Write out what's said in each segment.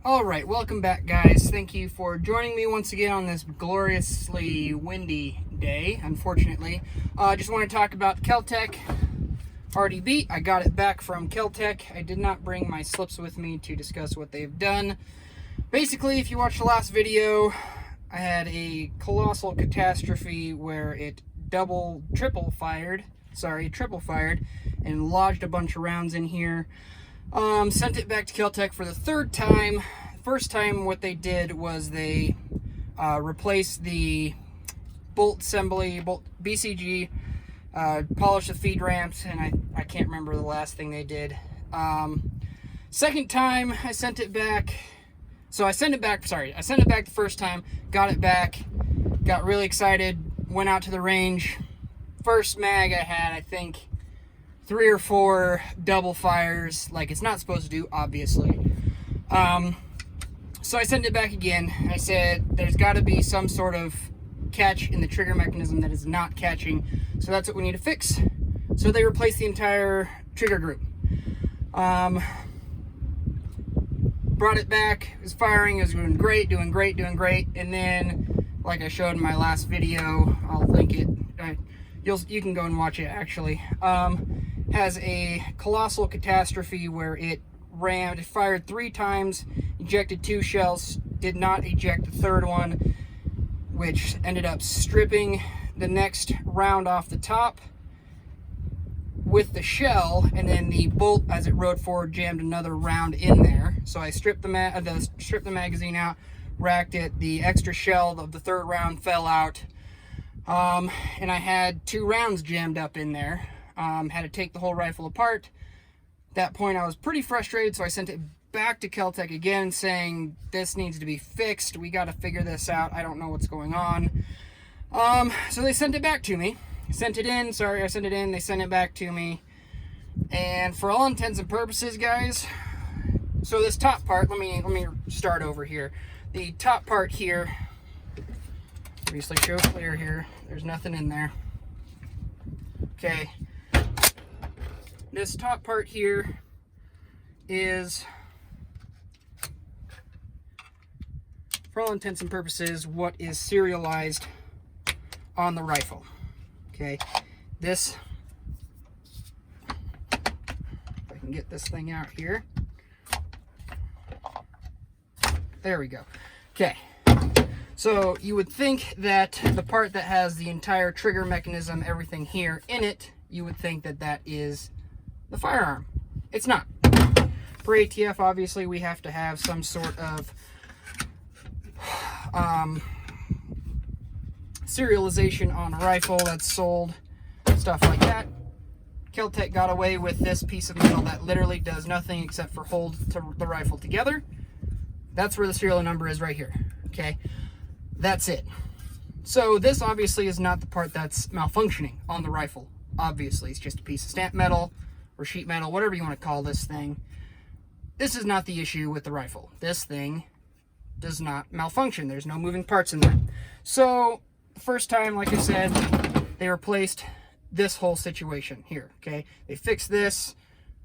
Alright, welcome back guys. Thank you for joining me once again on this gloriously windy day, unfortunately. I just want to talk about the KelTec RDB. I got it back from KelTec. I did not bring my slips with me to discuss what they've done. Basically, if you watched the last video, I had a colossal catastrophe where it triple fired and lodged a bunch of rounds in here. Sent it back to KelTec for the third time. First time what they did was they replaced the bolt assembly, BCG, polished the feed ramps, and I can't remember the last thing they did. Second time I sent it back. So I sent it back the first time, got it back, got really excited, went out to the range. First mag I had, I think, 3 or 4 double fires, like it's not supposed to do, obviously. So I sent it back again. I said, there's got to be some sort of catch in the trigger mechanism that is not catching, so that's what we need to fix. So they replaced the entire trigger group. Brought it back, it was firing, it was doing great, and then, like I showed in my last video, I'll link it, you can go and watch it actually, has a colossal catastrophe where it fired 3 times, ejected 2 shells, did not eject the third one, which ended up stripping the next round off the top with the shell, and then the bolt, as it rode forward, jammed another round in there. So I stripped the magazine out, racked it, the extra shell of the third round fell out, and I had 2 rounds jammed up in there. Had to take the whole rifle apart. At that point I was pretty frustrated, so I sent it back to KelTec again saying, this needs to be fixed, we got to figure this out, I don't know what's going on. So they sent it back to me. I sent it in, they sent it back to me, and for all intents and purposes, guys, so this top part, let me start over here. The top part here, obviously show clear here, there's nothing in there. Okay, this top part here is, for all intents and purposes, what is serialized on the rifle. Okay, this, if I can get this thing out here. There we go. Okay, so you would think that the part that has the entire trigger mechanism, everything here in it, you would think that that is the firearm. It's not. For ATF, obviously, we have to have some sort of serialization on a rifle that's sold, stuff like that. KelTec got away with this piece of metal that literally does nothing except for hold the rifle together. That's where the serial number is, right here. Okay, that's it. So this obviously is not the part that's malfunctioning on the rifle. Obviously, it's just a piece of stamp metal or sheet metal, whatever you want to call this thing. This is not the issue with the rifle. This thing does not malfunction. There's no moving parts in there. So first time, like I said, they replaced this whole situation here. Okay, they fixed this.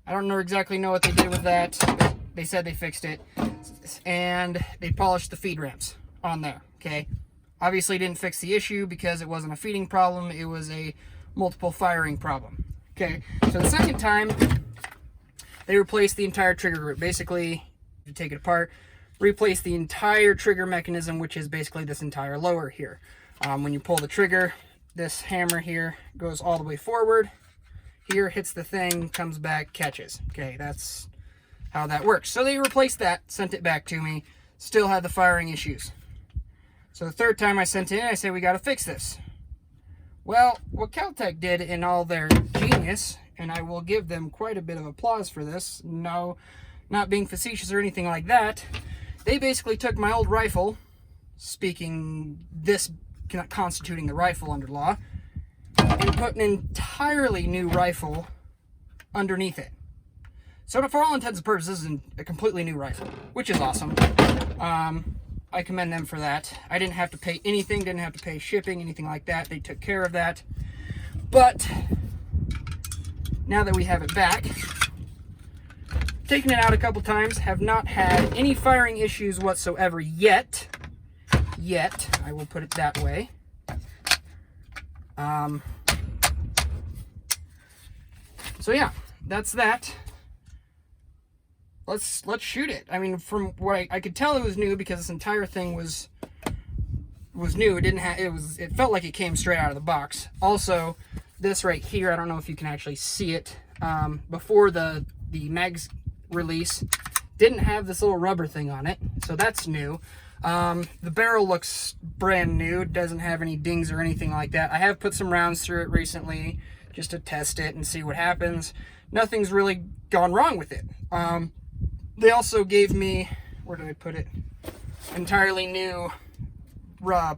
I don't exactly know what they did with that, but they said they fixed it, and they polished the feed ramps on there. Okay, obviously didn't fix the issue because it wasn't a feeding problem, it was a multiple firing problem. Okay, so the second time they replaced the entire trigger group. Basically, you take it apart, replace the entire trigger mechanism, which is basically this entire lower here. When you pull the trigger, this hammer here goes all the way forward. Here, hits the thing, comes back, catches. Okay, that's how that works. So they replaced that, sent it back to me, still had the firing issues. So the third time I sent it in, I said, we got to fix this. Well, what KelTec did in all their genius, and I will give them quite a bit of applause for this, no, not being facetious or anything like that, they basically took my old rifle, constituting the rifle under law, and put an entirely new rifle underneath it. So for all intents and purposes, this is a completely new rifle, which is awesome. I commend them for that. I didn't have to pay anything, didn't have to pay shipping, anything like that. They took care of that. But now that we have it back, taken it out a couple times, have not had any firing issues whatsoever yet. I will put it that way. So yeah, that's that. Let's shoot it. I mean, from what I could tell, it was new because this entire thing was new. It didn't have, it felt like it came straight out of the box. Also, this right here, I don't know if you can actually see it. Before the mags release, didn't have this little rubber thing on it, so that's new. The barrel looks brand new. It doesn't have any dings or anything like that. I have put some rounds through it recently just to test it and see what happens. Nothing's really gone wrong with it. They also gave me, where did I put it? Entirely new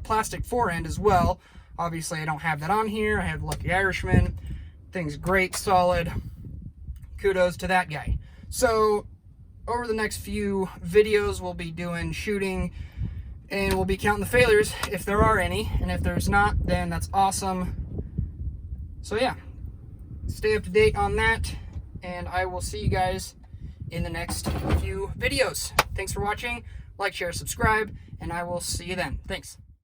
plastic forend as well. Obviously, I don't have that on here. I have Lucky Irishman. Thing's great, solid. Kudos to that guy. So, over the next few videos, we'll be doing shooting, and we'll be counting the failures if there are any. And if there's not, then that's awesome. So yeah, stay up to date on that, and I will see you guys in the next few videos. Thanks for watching. Like, share, subscribe, and I will see you then. Thanks.